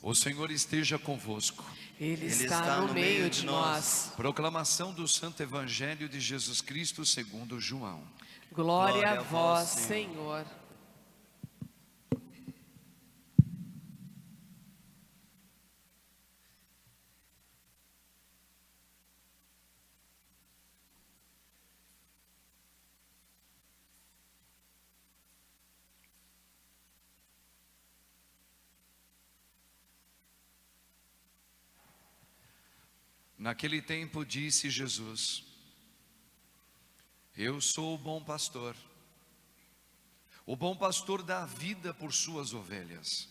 O Senhor esteja convosco. Ele está no meio de nós. Proclamação do Santo Evangelho de Jesus Cristo segundo João. Glória a vós, Senhor. Naquele tempo disse Jesus: Eu sou o bom pastor. O bom pastor dá a vida por suas ovelhas.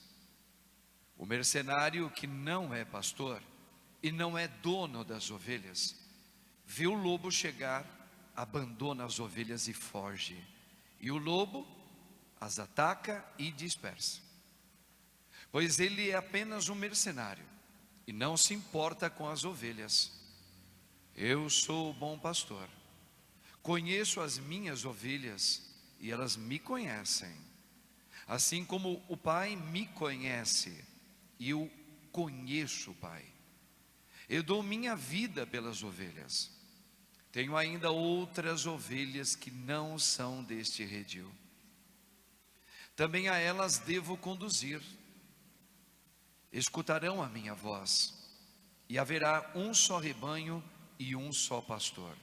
O mercenário que não é pastor e não é dono das ovelhas, vê o lobo chegar, abandona as ovelhas e foge. E o lobo as ataca e dispersa. Pois ele é apenas um mercenário e não se importa com as ovelhas. Eu sou o bom pastor. Conheço as minhas ovelhas e elas me conhecem. Assim como o Pai me conhece e eu conheço o Pai. Eu dou minha vida pelas ovelhas. Tenho ainda outras ovelhas que não são deste redil. Também a elas devo conduzir. Escutarão a minha voz, e haverá um só rebanho e um só pastor.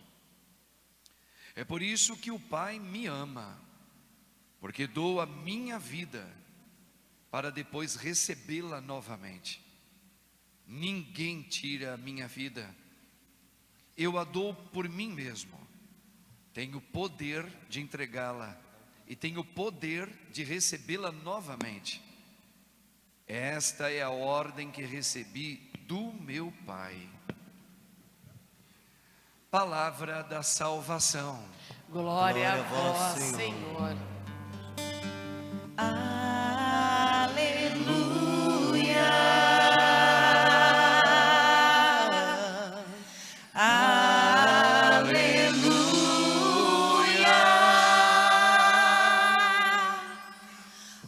É por isso que o Pai me ama, porque dou a minha vida para depois recebê-la novamente. Ninguém tira a minha vida, eu a dou por mim mesmo. Tenho poder de entregá-la e tenho poder de recebê-la novamente. Esta é a ordem que recebi do meu Pai. Palavra da salvação. Glória a vós, Senhor.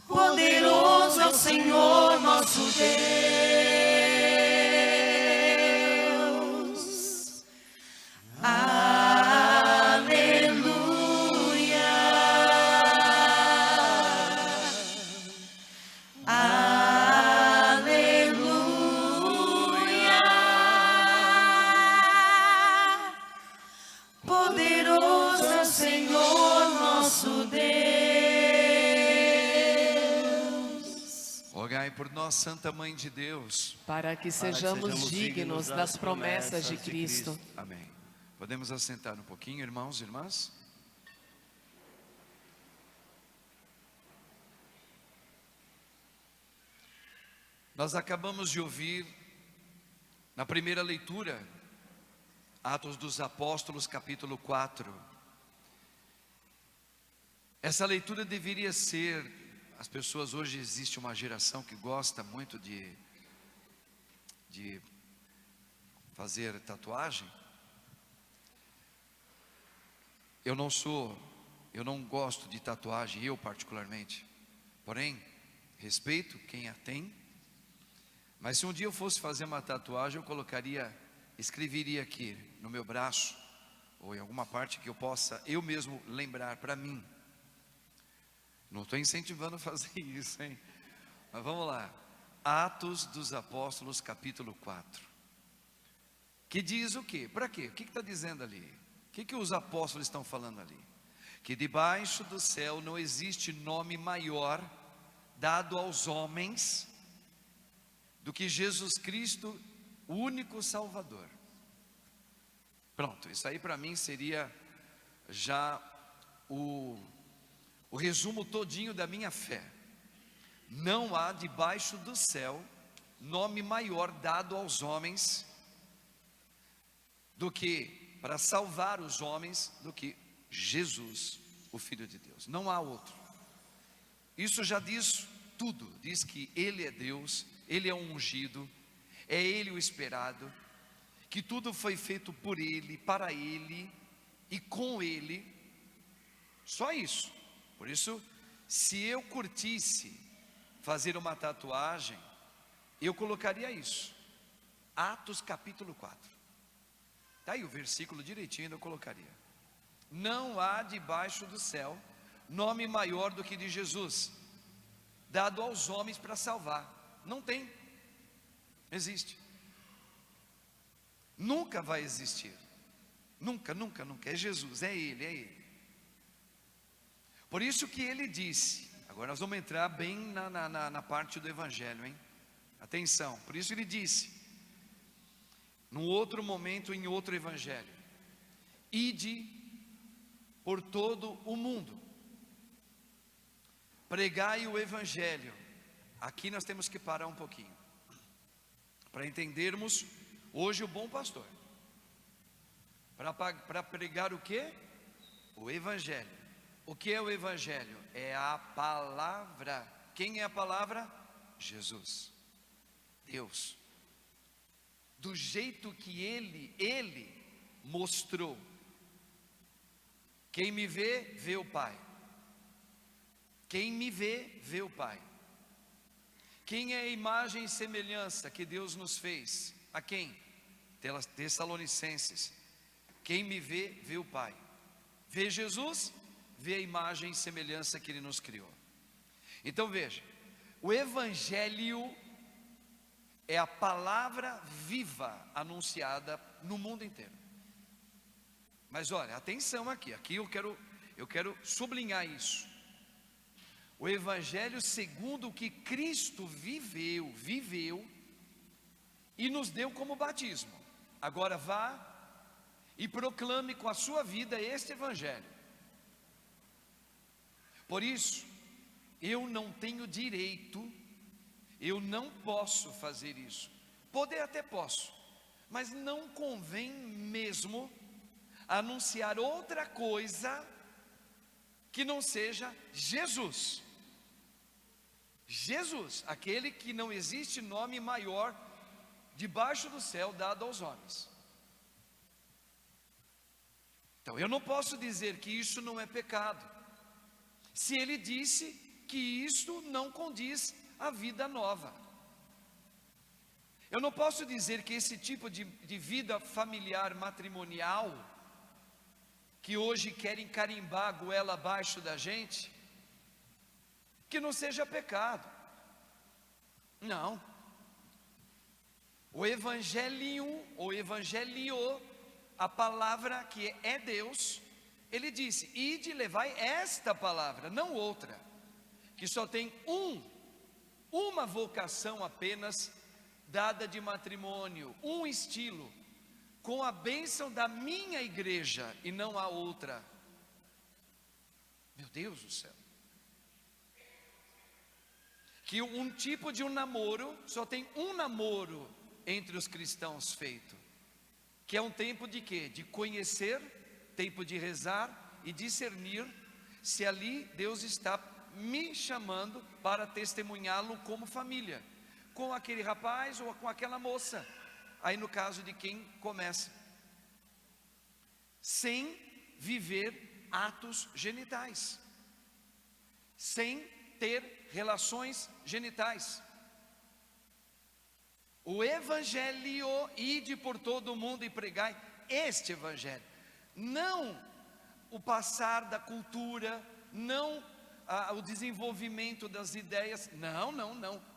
Poderoso é o Senhor nosso Deus. Aleluia. Aleluia. Poderoso é o Senhor nosso Deus. Rogai por nós, Santa Mãe de Deus, Para que sejamos dignos das promessas de Cristo. amém. Podemos assentar um pouquinho, irmãos e irmãs? Nós acabamos de ouvir, na primeira leitura, Atos dos Apóstolos, capítulo 4. Essa leitura deveria ser, as pessoas hoje, existe uma geração que gosta muito de fazer tatuagem. Eu não gosto de tatuagem, eu particularmente. Porém, respeito quem a tem. Mas se um dia eu fosse fazer uma tatuagem, escreveria aqui no meu braço, ou em alguma parte que eu possa, eu mesmo lembrar para mim. Não estou incentivando a fazer isso, hein? Mas vamos lá. Atos dos Apóstolos, capítulo 4. Que diz o quê? Para quê? O que está dizendo ali? O que os apóstolos estão falando ali? Que debaixo do céu não existe nome maior dado aos homens do que Jesus Cristo, o único Salvador. Pronto, isso aí para mim seria já o resumo todinho da minha fé. Não há debaixo do céu nome maior dado aos homens do que, para salvar os homens, do que Jesus, o Filho de Deus. Não há outro. Isso já diz tudo. Diz que Ele é Deus, Ele é o ungido, é Ele o esperado, que tudo foi feito por Ele, para Ele e com Ele. Só isso. Por isso, se eu curtisse fazer uma tatuagem, eu colocaria isso. Atos capítulo 4. Está aí o versículo direitinho, eu colocaria. Não há debaixo do céu nome maior do que de Jesus, dado aos homens para salvar. Não tem, existe, nunca vai existir, nunca, nunca, nunca. É Jesus, é Ele, é Ele. Por isso que Ele disse, agora nós vamos entrar bem na parte do Evangelho, hein? Atenção, por isso Ele disse, num outro momento, em outro Evangelho: ide por todo o mundo, pregai o Evangelho. Aqui nós temos que parar um pouquinho, para entendermos hoje o bom pastor. Para pregar o quê? O Evangelho. O que é o Evangelho? É a palavra. Quem é a palavra? Jesus, Deus, do jeito que Ele mostrou. Quem me vê, vê o Pai. Quem me vê, vê o Pai. Quem é a imagem e semelhança que Deus nos fez? A quem? Tessalonicenses. Quem me vê, vê o Pai. Vê Jesus, vê a imagem e semelhança que Ele nos criou. Então veja, o Evangelho é a palavra viva anunciada no mundo inteiro. Mas olha, atenção aqui eu quero sublinhar isso. O Evangelho segundo o que Cristo viveu e nos deu como batismo. Agora vá e proclame com a sua vida este Evangelho. Por isso, eu não tenho direito, eu não posso fazer isso. Poder até posso, mas não convém mesmo anunciar outra coisa que não seja Jesus. Jesus, aquele que não existe nome maior debaixo do céu dado aos homens. Então eu não posso dizer que isso não é pecado, se Ele disse que isto não condiz à vida nova. Eu não posso dizer que esse tipo de vida familiar matrimonial, que hoje querem carimbar a goela abaixo da gente, que não seja pecado. Não. O Evangelho, a palavra que é Deus, Ele disse: ide e levai esta palavra, não outra, que só tem uma vocação apenas dada de matrimônio, um estilo, com a bênção da minha igreja e não a outra. Meu Deus do céu. Que um tipo de um namoro, só tem um namoro entre os cristãos feito, que é um tempo de quê? De conhecer, tempo de rezar e discernir se ali Deus está me chamando para testemunhá-lo como família, com aquele rapaz ou com aquela moça, aí no caso de quem começa, sem viver atos genitais, sem ter relações genitais. O Evangelho, ide por todo o mundo e pregai este Evangelho, não o passar da cultura, não o desenvolvimento das ideias, não,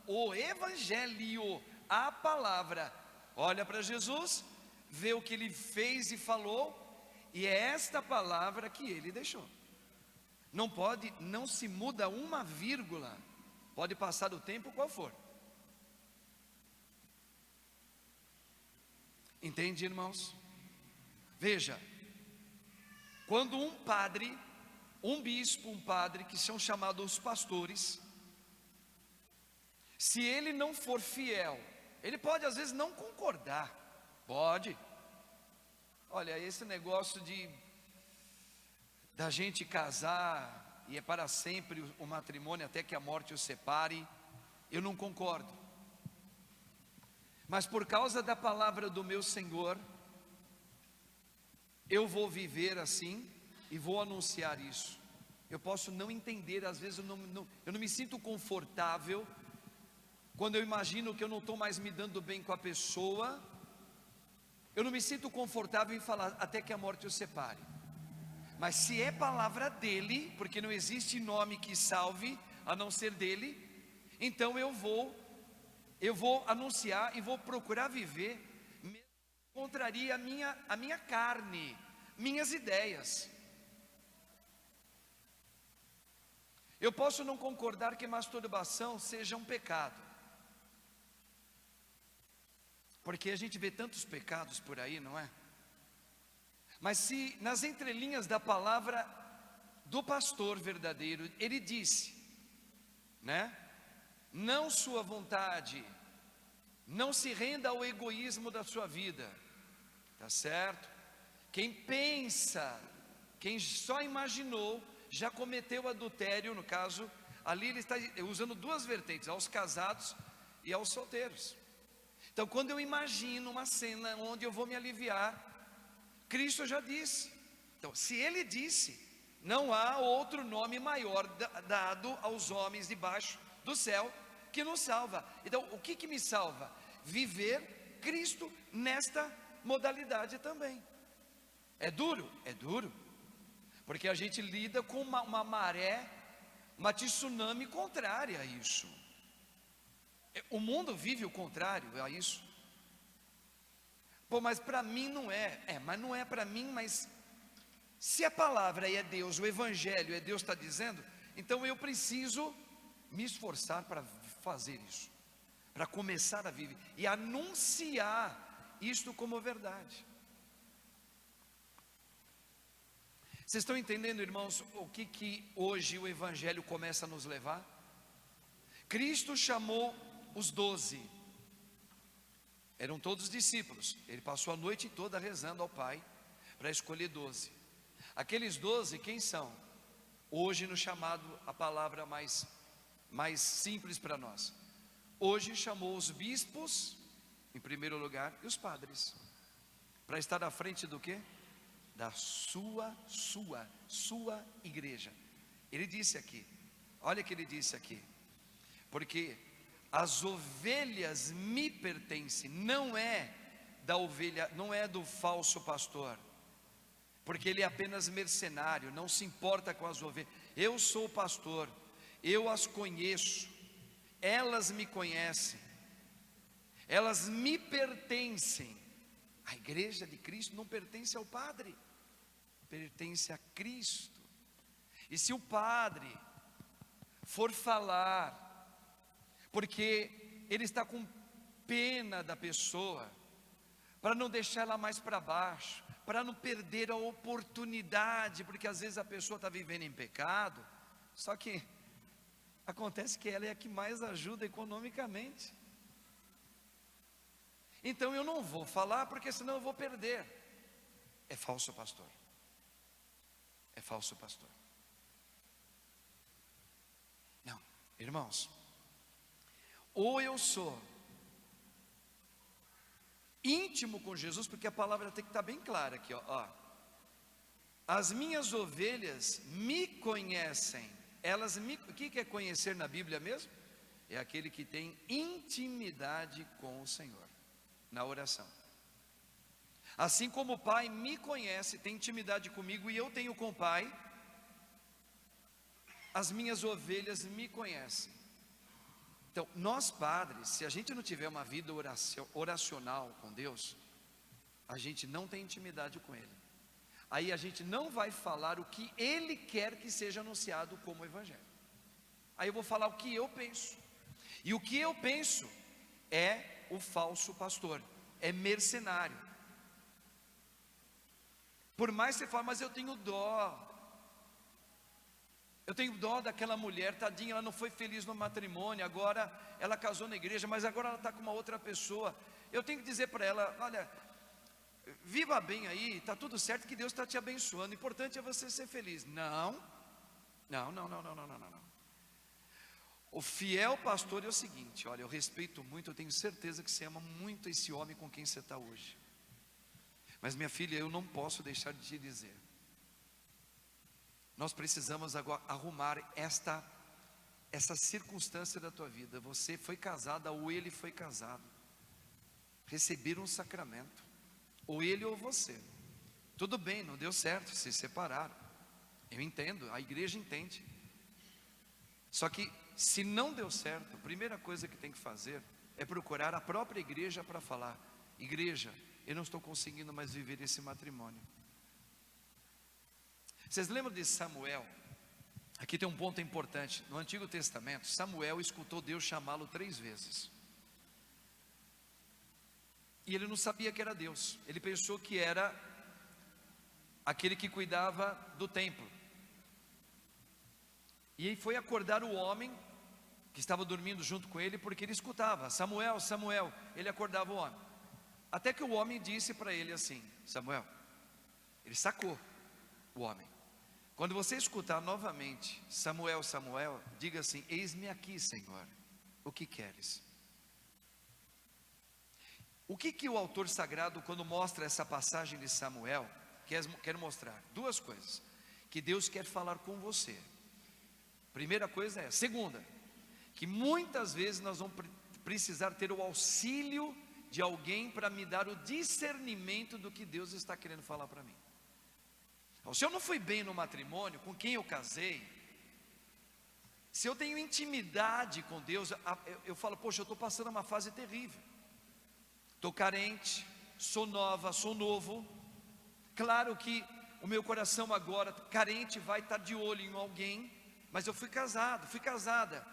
o Evangelho, a palavra. Olha para Jesus, vê o que Ele fez e falou, e é esta palavra que Ele deixou. Não se muda uma vírgula, pode passar o tempo qual for. Entende, irmãos? Veja, quando um padre, um bispo, um padre, que são chamados os pastores, se ele não for fiel, ele pode às vezes não concordar, pode. Olha, esse negócio da gente casar e é para sempre o matrimônio até que a morte o separe, eu não concordo. Mas por causa da palavra do meu Senhor, eu vou viver assim e vou anunciar isso. Eu posso não entender, às vezes eu não me sinto confortável quando eu imagino que eu não estou mais me dando bem com a pessoa, eu não me sinto confortável em falar até que a morte os separe. Mas se é palavra dele, porque não existe nome que salve a não ser dele, então eu vou anunciar e vou procurar viver, mesmo que contraria a minha carne, minhas ideias. Eu posso não concordar que masturbação seja um pecado, porque a gente vê tantos pecados por aí, não é? Mas se nas entrelinhas da palavra do pastor verdadeiro, ele disse, né? Não sua vontade, não se renda ao egoísmo da sua vida, tá certo? Quem pensa, quem só imaginou, já cometeu adultério. No caso, ali ele está usando duas vertentes, aos casados e aos solteiros. Então, quando eu imagino uma cena onde eu vou me aliviar, Cristo já disse. Então, se ele disse, não há outro nome maior dado aos homens debaixo do céu que nos salva. Então, o que me salva? Viver Cristo nesta modalidade também. É duro? É duro, porque a gente lida com uma maré, uma tsunami contrária a isso. O mundo vive o contrário a isso. Pô, mas para mim não é. Mas não é para mim, mas se a palavra é Deus, o evangelho é Deus está dizendo, então eu preciso me esforçar para fazer isso, para começar a viver e anunciar isto como verdade. Vocês estão entendendo, irmãos, o que hoje o evangelho começa a nos levar? Cristo chamou os 12, eram todos discípulos. Ele passou a noite toda rezando ao Pai para escolher 12. Aqueles 12, quem são? Hoje no chamado, a palavra mais simples para nós. Hoje chamou os bispos, em primeiro lugar, e os padres, para estar à frente do quê? Da sua igreja. Ele disse aqui, olha o que ele disse aqui: porque as ovelhas me pertencem, não é da ovelha, não é do falso pastor, porque ele é apenas mercenário, não se importa com as ovelhas. Eu sou o pastor, eu as conheço, elas me conhecem, elas me pertencem. A igreja de Cristo não pertence ao padre, pertence a Cristo. E se o padre for falar, porque ele está com pena da pessoa, para não deixar ela mais para baixo, para não perder a oportunidade, porque às vezes a pessoa está vivendo em pecado, só que acontece que ela é a que mais ajuda economicamente. Então eu não vou falar, porque senão eu vou perder. É falso pastor. É falso pastor. Não, irmãos, ou eu sou íntimo com Jesus, porque a palavra tem que estar bem clara aqui, ó. As minhas ovelhas me conhecem. O que é conhecer na Bíblia mesmo? É aquele que tem intimidade com o Senhor, na oração. Assim como o Pai me conhece, tem intimidade comigo, e eu tenho com o Pai, as minhas ovelhas me conhecem. Então, nós padres, se a gente não tiver uma vida oracional com Deus, a gente não tem intimidade com Ele. Aí a gente não vai falar o que Ele quer que seja anunciado como Evangelho. Aí eu vou falar o que eu penso. E o que eu penso é o falso pastor, é mercenário. Por mais que você fale, mas eu tenho dó. Eu tenho dó daquela mulher, tadinha, ela não foi feliz no matrimônio, agora ela casou na igreja, mas agora ela está com uma outra pessoa. Eu tenho que dizer para ela, olha, viva bem aí, está tudo certo, que Deus está te abençoando, o importante é você ser feliz. Não. O fiel pastor é o seguinte: olha, eu respeito muito, eu tenho certeza que você ama muito esse homem com quem você está hoje, mas minha filha, eu não posso deixar de te dizer, nós precisamos agora arrumar essa circunstância da tua vida. Você foi casada ou ele foi casado, receberam um sacramento, ou ele ou você. Tudo bem, não deu certo, se separaram. Eu entendo, a igreja entende. Só que se não deu certo, a primeira coisa que tem que fazer é procurar a própria igreja para falar: igreja, eu não estou conseguindo mais viver esse matrimônio. Vocês lembram de Samuel? Aqui tem um ponto importante. No Antigo Testamento, Samuel escutou Deus chamá-lo 3 vezes. E ele não sabia que era Deus. Ele pensou que era aquele que cuidava do templo. E aí foi acordar o homem que estava dormindo junto com ele, porque ele escutava: Samuel, Samuel. Ele acordava o homem. Até que o homem disse para ele assim: Samuel. Ele sacou o homem. Quando você escutar novamente Samuel, Samuel, diga assim: eis-me aqui, Senhor, o que queres? O que o autor sagrado, quando mostra essa passagem de Samuel, quer mostrar? 2 coisas: que Deus quer falar com você. Primeira coisa é. Segunda, que muitas vezes nós vamos precisar ter o auxílio de alguém para me dar o discernimento do que Deus está querendo falar para mim. Se eu não fui bem no matrimônio, com quem eu casei, se eu tenho intimidade com Deus, eu falo: poxa, eu estou passando uma fase terrível, estou carente, sou nova, sou novo. Claro que o meu coração agora, carente, vai estar de olho em alguém, mas eu fui casado, fui casada.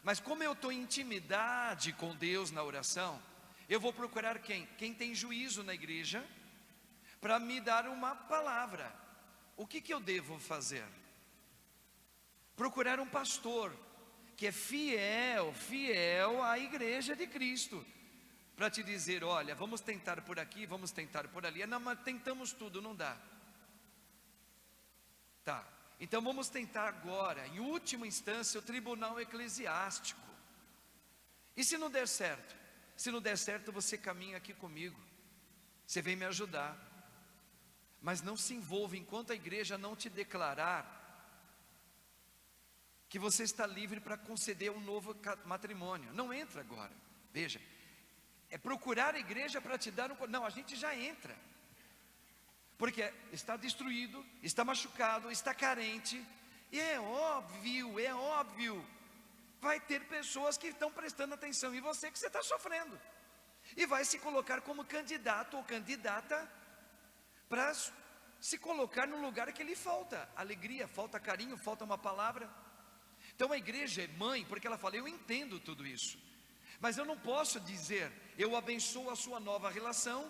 Mas como eu estou em intimidade com Deus na oração, eu vou procurar quem? Quem tem juízo na igreja, para me dar uma palavra. O que eu devo fazer? Procurar um pastor que é fiel à igreja de Cristo, para te dizer: olha, vamos tentar por aqui, vamos tentar por ali. Não, mas tentamos tudo, não dá. Tá, então vamos tentar agora, em última instância, o tribunal eclesiástico. E se não der certo? Se não der certo, você caminha aqui comigo, você vem me ajudar. Mas não se envolva enquanto a igreja não te declarar que você está livre para conceder um novo matrimônio. Não entra agora. Veja, é procurar a igreja para te dar um... Não, a gente já entra, porque está destruído, está machucado, está carente. E é óbvio, vai ter pessoas que estão prestando atenção em você, que você está sofrendo, e vai se colocar como candidato ou candidata para se colocar no lugar que lhe falta alegria, falta carinho, falta uma palavra. Então a igreja é mãe, porque ela fala: eu entendo tudo isso, mas eu não posso dizer: eu abençoo a sua nova relação,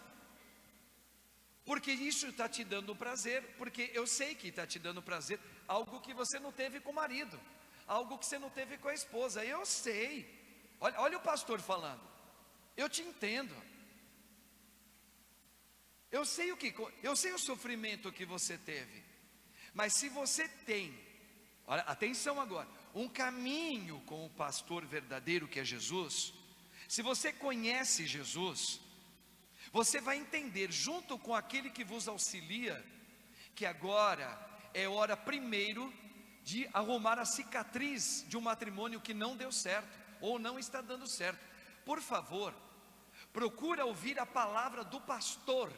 porque isso está te dando prazer, porque eu sei que está te dando prazer, algo que você não teve com o marido, algo que você não teve com a esposa. Eu sei, olha o pastor falando: eu te entendo. Eu sei o sofrimento que você teve, mas se você tem, olha, atenção agora, um caminho com o pastor verdadeiro, que é Jesus, se você conhece Jesus, você vai entender, junto com aquele que vos auxilia, que agora é hora primeiro de arrumar a cicatriz de um matrimônio que não deu certo, ou não está dando certo. Por favor, procura ouvir a palavra do pastor,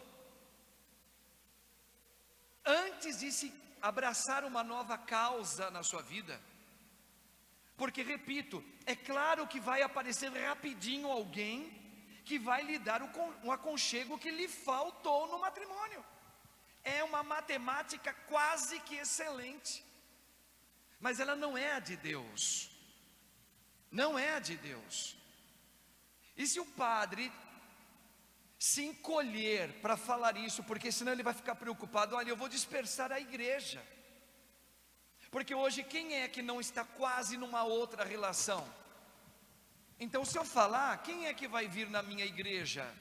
antes de se abraçar uma nova causa na sua vida. Porque, repito, é claro que vai aparecer rapidinho alguém que vai lhe dar um aconchego que lhe faltou no matrimônio. É uma matemática quase que excelente, mas ela não é a de Deus. Não é a de Deus. E se o padre se encolher para falar isso, porque senão ele vai ficar preocupado: olha, eu vou dispersar a igreja, porque hoje quem é que não está quase numa outra relação? Então se eu falar, quem é que vai vir na minha igreja?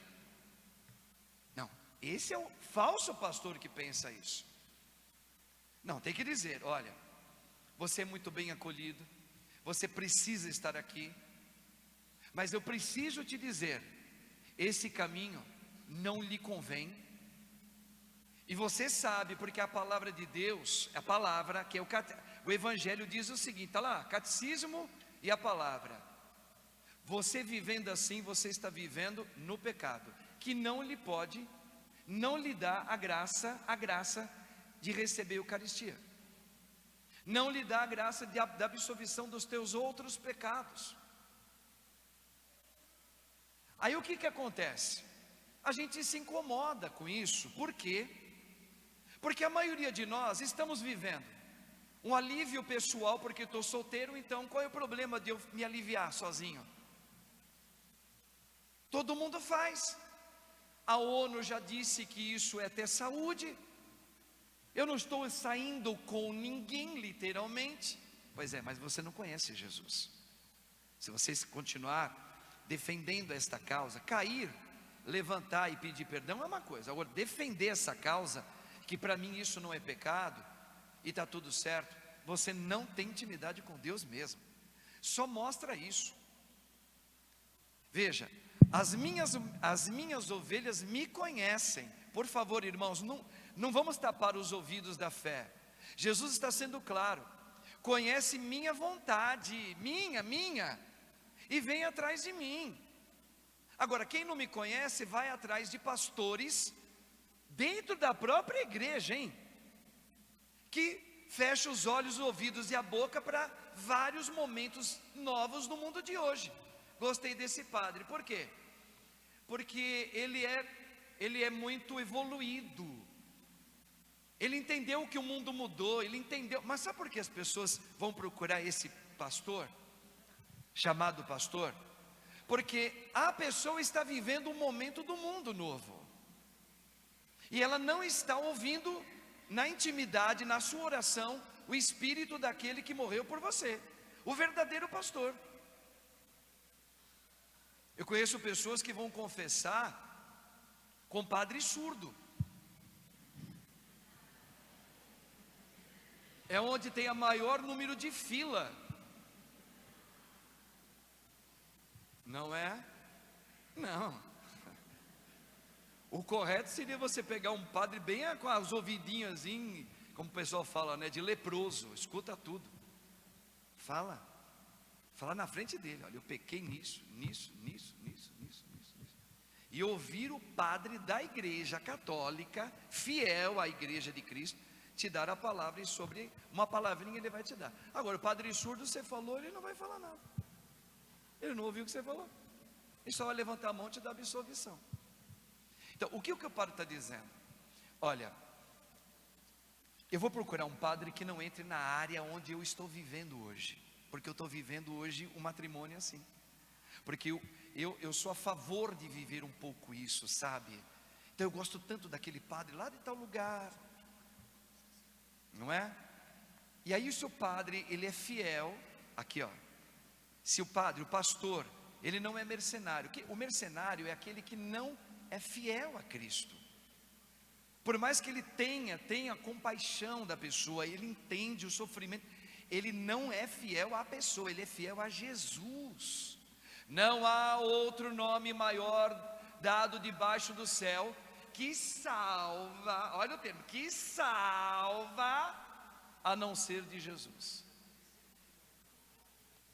Não, esse é o falso pastor que pensa isso. Não, tem que dizer: olha, você é muito bem acolhido, você precisa estar aqui, mas eu preciso te dizer, esse caminho não lhe convém. E você sabe, porque a palavra de Deus, a palavra que é o Evangelho diz o seguinte, está lá, catecismo e a palavra. Você vivendo assim, você está vivendo no pecado, que não lhe dá a graça de receber a Eucaristia. Não lhe dá a graça da absolvição dos teus outros pecados. Aí o que acontece? A gente se incomoda com isso. Por quê? Porque a maioria de nós estamos vivendo um alívio pessoal, porque estou solteiro, então qual é o problema de eu me aliviar sozinho? Todo mundo faz. A ONU já disse que isso é ter saúde. Eu não estou saindo com ninguém, literalmente. Pois é, mas você não conhece Jesus. Se você continuar defendendo esta causa, cair, levantar e pedir perdão é uma coisa. Agora, defender essa causa, que para mim isso não é pecado, e está tudo certo, você não tem intimidade com Deus mesmo. Só mostra isso. Veja, as minhas ovelhas me conhecem. Por favor, irmãos, não vamos tapar os ouvidos da fé. Jesus está sendo claro. Conhece minha vontade, minha, e vem atrás de mim. Agora, quem não me conhece, vai atrás de pastores, dentro da própria igreja, que fecha os olhos, os ouvidos e a boca para vários momentos novos no mundo de hoje. Gostei desse padre, por quê? Porque ele é muito evoluído. Ele entendeu que o mundo mudou, ele entendeu. Mas sabe por que as pessoas vão procurar esse pastor, chamado pastor? Porque a pessoa está vivendo um momento do mundo novo, e ela não está ouvindo na intimidade, na sua oração, o espírito daquele que morreu por você, o verdadeiro pastor. Eu conheço pessoas que vão confessar com padre surdo. É onde tem a maior número de fila. Não é? Não. O correto seria você pegar um padre bem com as ouvidinhas, como o pessoal fala, né, de leproso. Escuta tudo. Fala na frente dele. Olha, eu pequei nisso. E ouvir o padre da igreja católica, fiel à igreja de Cristo, te dar a palavra, e sobre uma palavrinha ele vai te dar. Agora, o padre surdo, você falou, ele não vai falar nada. Ele não ouviu o que você falou. Ele só vai levantar a mão e te dar absolvição. Então, o que o padre está dizendo? Olha, eu vou procurar um padre que não entre na área onde eu estou vivendo hoje, porque eu estou vivendo hoje um matrimônio assim. Porque eu sou a favor de viver um pouco isso, sabe? Então eu gosto tanto daquele padre lá de tal lugar, não é? E aí o seu padre, ele é fiel. Aqui ó, se o pastor, ele não é mercenário. O mercenário é aquele que não é fiel a Cristo. Por mais que ele tenha compaixão da pessoa, ele entende o sofrimento, ele não é fiel à pessoa, ele é fiel a Jesus. Não há outro nome maior dado debaixo do céu que salva, olha o termo, que salva, a não ser de Jesus.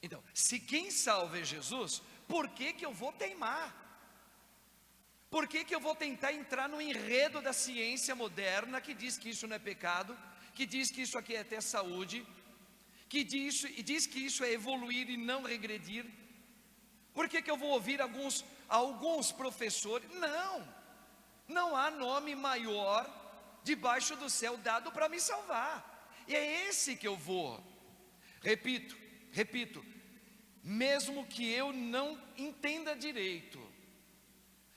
Então, se quem salva é Jesus, por que eu vou teimar? Por que eu vou tentar entrar no enredo da ciência moderna, que diz que isso não é pecado, que diz que isso aqui é ter saúde, que diz que isso é evoluir e não regredir? Por que eu vou ouvir alguns professores? Não há nome maior debaixo do céu dado para me salvar, e é esse que eu vou. Repito, mesmo que eu não entenda direito,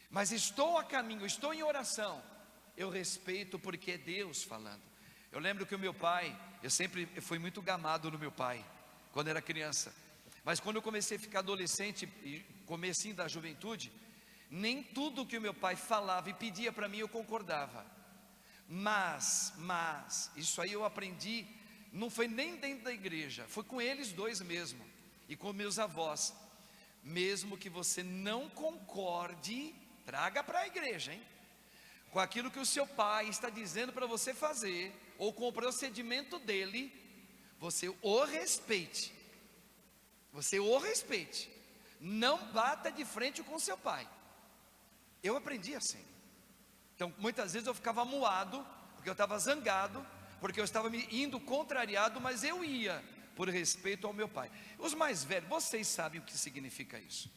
mas estou a caminho, estou em oração, eu respeito, porque é Deus falando. Eu lembro que o meu pai, eu sempre fui muito gamado no meu pai, quando era criança. Mas quando eu comecei a ficar adolescente e comecinho da juventude, nem tudo que o meu pai falava e pedia para mim eu concordava. Mas, isso aí eu aprendi, não foi nem dentro da igreja, foi com eles dois mesmo, e com meus avós. Mesmo que você não concorde, traga para a igreja, com aquilo que o seu pai está dizendo para você fazer, ou com o procedimento dele, você o respeite. Você o respeite. Não bata de frente com seu pai. Eu aprendi assim. Então, muitas vezes eu ficava amuado, porque eu estava zangado, porque eu estava me indo contrariado, mas eu ia por respeito ao meu pai. Os mais velhos, vocês sabem o que significa isso.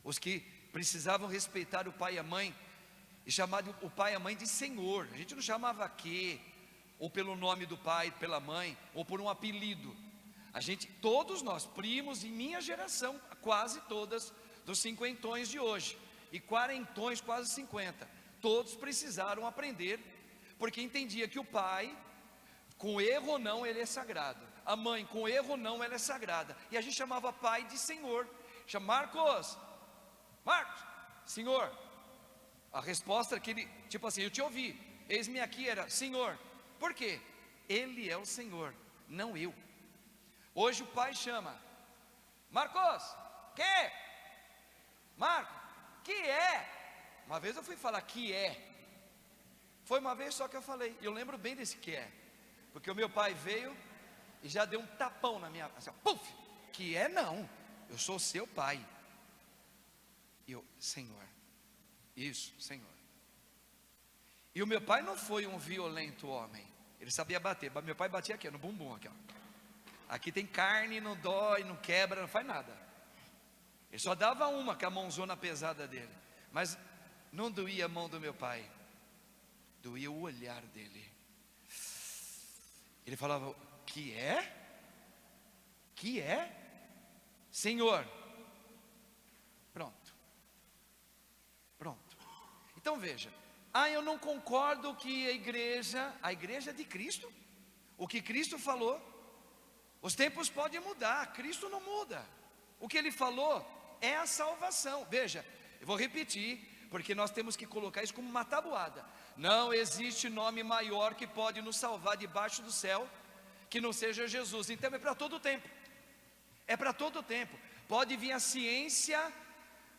Os que precisavam respeitar o pai e a mãe, e chamar o pai e a mãe de senhor. A gente não chamava quê, ou pelo nome do pai, pela mãe, ou por um apelido. A gente, todos nós, primos, em minha geração, quase todas, dos cinquentões de hoje, e quarentões, quase 50, todos precisaram aprender, porque entendia que o pai, com erro ou não, ele é sagrado. A mãe, com erro ou não, ela é sagrada. E a gente chamava pai de senhor. Chama Marcos, senhor. A resposta que ele, tipo assim, eu te ouvi, eis-me aqui, era senhor. Por quê? Ele é o senhor, não eu. Hoje o pai chama Marcos, que? Marco, que é? Uma vez eu fui falar que é. Foi uma vez só que eu falei. Eu lembro bem desse que é, porque o meu pai veio e já deu um tapão na minha, assim, puf, que é não, eu sou seu pai. E eu, Senhor, isso, Senhor. E o meu pai não foi um violento homem, ele sabia bater. Meu pai batia aqui, no bumbum, aqui, ó. Aqui tem carne, não dói, não quebra, não faz nada. Ele só dava uma com a mãozona pesada dele, mas não doía a mão do meu pai, doía o olhar dele. Ele falava, que é? Que é? Senhor. Pronto. Então veja, eu não concordo que a igreja de Cristo, o que Cristo falou, os tempos podem mudar, Cristo não muda. O que Ele falou é a salvação. Veja, eu vou repetir, porque nós temos que colocar isso como uma tabuada. Não existe nome maior que pode nos salvar debaixo do céu, que não seja Jesus. Então é para todo o tempo. É para todo o tempo. Pode vir a ciência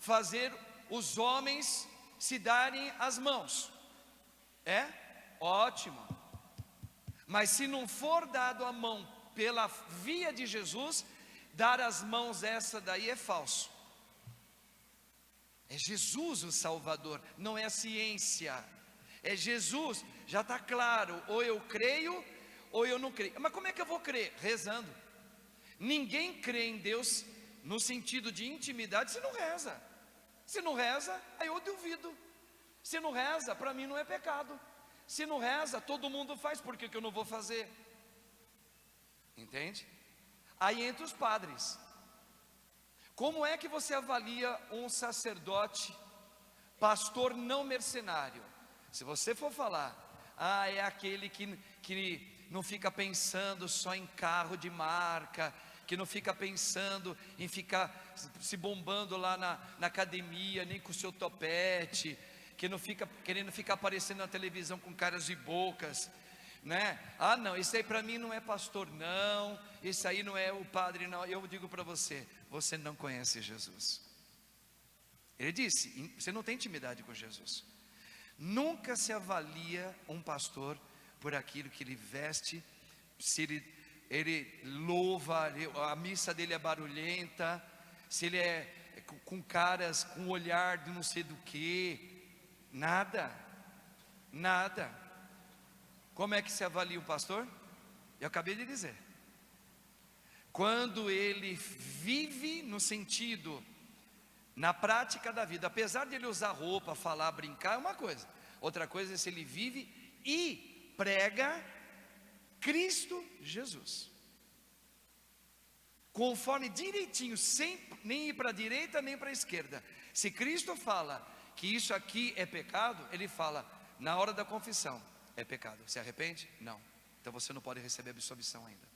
fazer os homens se darem as mãos. É? Ótimo. Mas se não for dado a mão pela via de Jesus, dar as mãos, essa daí é falso. É Jesus o Salvador, não é a ciência. É Jesus, já está claro, ou eu creio, ou eu não creio. Mas como é que eu vou crer? Rezando. Ninguém crê em Deus no sentido de intimidade se não reza. Se não reza, aí eu duvido. Se não reza, para mim não é pecado. Se não reza, todo mundo faz, por que eu não vou fazer? Entende? Aí entre os padres, como é que você avalia um sacerdote, pastor não mercenário? Se você for falar, é aquele que não fica pensando só em carro de marca, que não fica pensando em ficar se bombando lá na academia, nem com o seu topete, que não fica querendo ficar aparecendo na televisão com caras e bocas, né? Não, isso aí para mim não é pastor não, isso aí não é o padre não. Eu digo para você, você não conhece Jesus. Ele disse, você não tem intimidade com Jesus. Nunca se avalia um pastor por aquilo que ele veste, se ele louva, a missa dele é barulhenta, se ele é com caras, com olhar de não sei do que. Nada. Como é que se avalia o pastor? Eu acabei de dizer. Quando ele vive no sentido, na prática da vida, apesar de ele usar roupa, falar, brincar, é uma coisa. Outra coisa é se ele vive e prega Cristo Jesus, conforme direitinho, sem nem ir para a direita nem para a esquerda. Se Cristo fala que isso aqui é pecado, ele fala na hora da confissão, é pecado. Se arrepende? Não. Então você não pode receber absolvição ainda.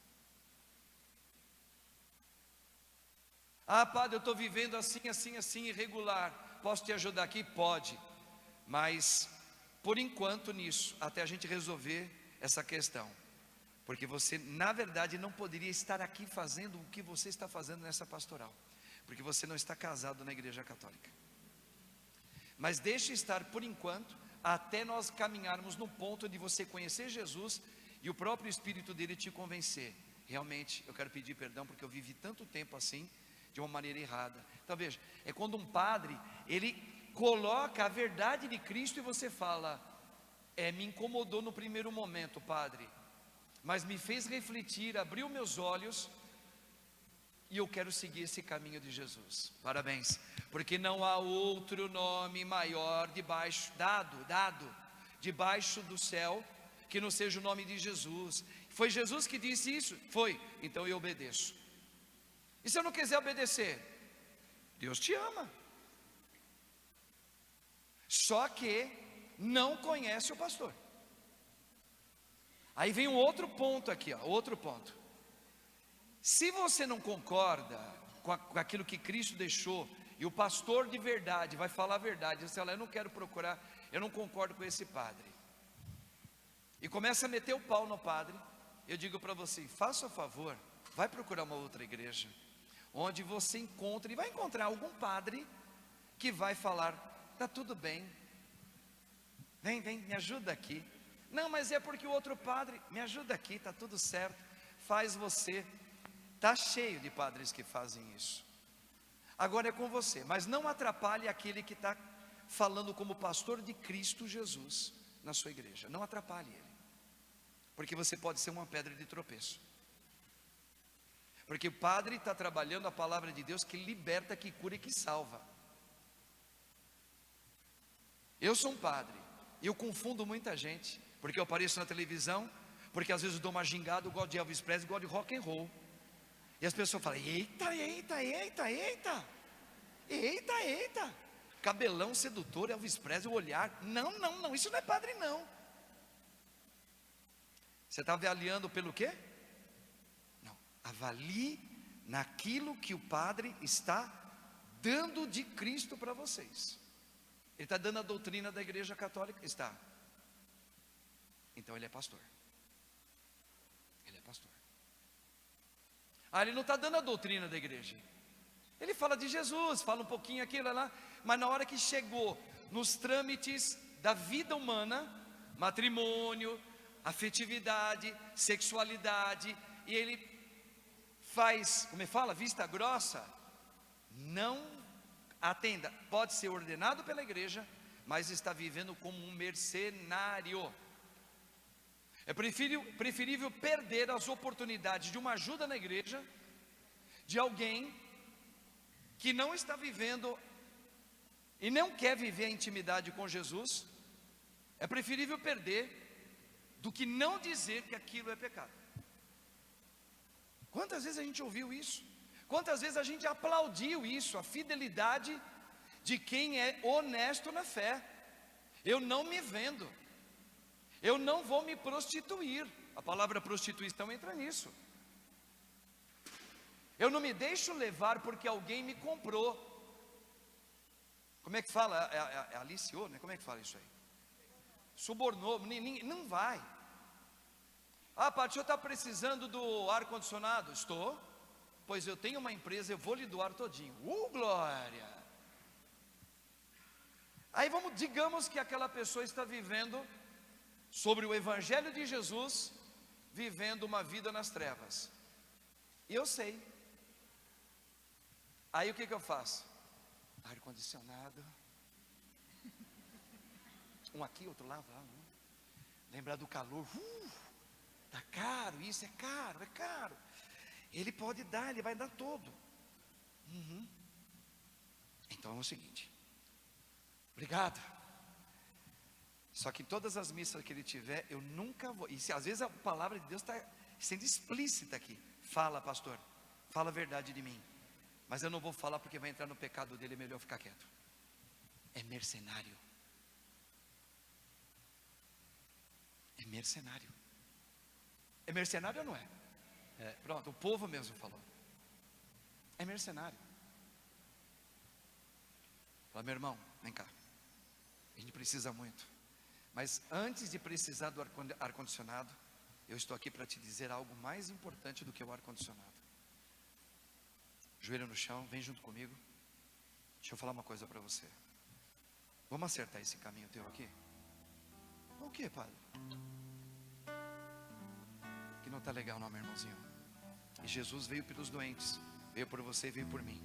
Padre, eu estou vivendo assim, irregular, posso te ajudar aqui? Pode, mas por enquanto nisso, até a gente resolver essa questão, porque você na verdade não poderia estar aqui fazendo o que você está fazendo nessa pastoral, porque você não está casado na igreja católica. Mas deixe estar por enquanto, até nós caminharmos no ponto de você conhecer Jesus e o próprio Espírito dele te convencer realmente eu quero pedir perdão, porque eu vivi tanto tempo assim, de uma maneira errada. Então veja, é quando um padre, ele coloca a verdade de Cristo e você fala, me incomodou no primeiro momento, padre, mas me fez refletir, abriu meus olhos, e eu quero seguir esse caminho de Jesus. Parabéns, porque não há outro nome maior dado debaixo do céu, que não seja o nome de Jesus. Foi Jesus que disse isso? Foi, então eu obedeço. E se eu não quiser obedecer? Deus te ama, só que não conhece o pastor. Aí vem um outro ponto aqui, outro ponto. Se você não concorda com aquilo que Cristo deixou, e o pastor de verdade vai falar a verdade, você fala, eu não quero procurar, eu não concordo com esse padre, e começa a meter o pau no padre, eu digo para você, faça o favor, vai procurar uma outra igreja, onde você encontre, e vai encontrar algum padre, que vai falar, está tudo bem, vem, me ajuda aqui, não, mas é porque o outro padre, me ajuda aqui, está tudo certo, faz você. Está cheio de padres que fazem isso. Agora é com você, mas não atrapalhe aquele que está falando como pastor de Cristo Jesus na sua igreja. Não atrapalhe ele, porque você pode ser uma pedra de tropeço. Porque o padre está trabalhando a palavra de Deus, que liberta, que cura e que salva. Eu sou um padre, e eu confundo muita gente, porque eu apareço na televisão, porque às vezes eu dou uma gingada, eu gosto de Elvis Presley, gosto de rock and roll. E as pessoas falam, eita, cabelão sedutor, Elvis Presley, o olhar, não, isso não é padre não. Você está avaliando pelo quê? Não, avalie naquilo que o padre está dando de Cristo para vocês. Ele está dando a doutrina da igreja católica? Está. Então ele é pastor. Ele não está dando a doutrina da igreja, ele fala de Jesus, fala um pouquinho aqui, lá, mas na hora que chegou nos trâmites da vida humana, matrimônio, afetividade, sexualidade, e ele faz, como ele fala, vista grossa, não atenda, pode ser ordenado pela igreja, mas está vivendo como um mercenário. É preferível perder as oportunidades de uma ajuda na igreja, de alguém que não está vivendo e não quer viver a intimidade com Jesus. É preferível perder do que não dizer que aquilo é pecado. Quantas vezes a gente ouviu isso? Quantas vezes a gente aplaudiu isso, a fidelidade de quem é honesto na fé. Eu não me vendo, eu não vou me prostituir. A palavra prostituição entra nisso. Eu não me deixo levar porque alguém me comprou. Como é que fala? Aliciou, né? Como é que fala isso aí? Subornou, não vai. Padre, o senhor está precisando do ar-condicionado? Estou. Pois eu tenho uma empresa, eu vou lhe doar todinho. Glória! Aí digamos que aquela pessoa está vivendo sobre o Evangelho de Jesus, vivendo uma vida nas trevas, e eu sei. Aí o que eu faço? Ar-condicionado, um aqui, outro lá, lembrar do calor, tá caro, isso é caro, ele pode dar, ele vai dar todo. Então é o seguinte, obrigado. Só que em todas as missas que ele tiver, eu nunca vou. E às vezes a palavra de Deus está sendo explícita aqui. Fala, pastor, fala a verdade de mim. Mas eu não vou falar porque vai entrar no pecado dele, é melhor ficar quieto. É mercenário. É mercenário. É mercenário ou não é? Pronto, o povo mesmo falou. É mercenário. Fala, meu irmão, vem cá. A gente precisa muito. Mas antes de precisar do ar-condicionado, eu estou aqui para te dizer algo mais importante do que o ar-condicionado. Joelho no chão, vem junto comigo. Deixa eu falar uma coisa para você. Vamos acertar esse caminho teu aqui? O que, padre? Que não está legal não, meu irmãozinho. E Jesus veio pelos doentes, veio por você e veio por mim.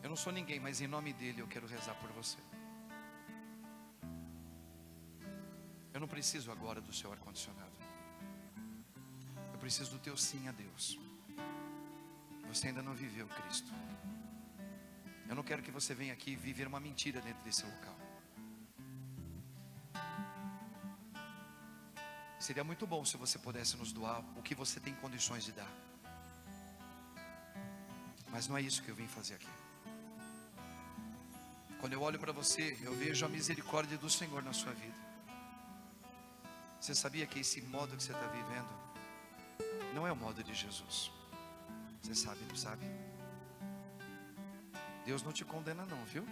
Eu não sou ninguém, mas em nome dele eu quero rezar por você. Eu não preciso agora do seu ar-condicionado. Eu preciso do teu sim a Deus. Você ainda não viveu Cristo. Eu não quero que você venha aqui viver uma mentira dentro desse local. Seria muito bom se você pudesse nos doar o que você tem condições de dar. Mas não é isso que eu vim fazer aqui. Quando eu olho para você, eu vejo a misericórdia do Senhor na sua vida. Você sabia que esse modo que você está vivendo não é o modo de Jesus? Você sabe, não sabe? Deus não te condena não, viu?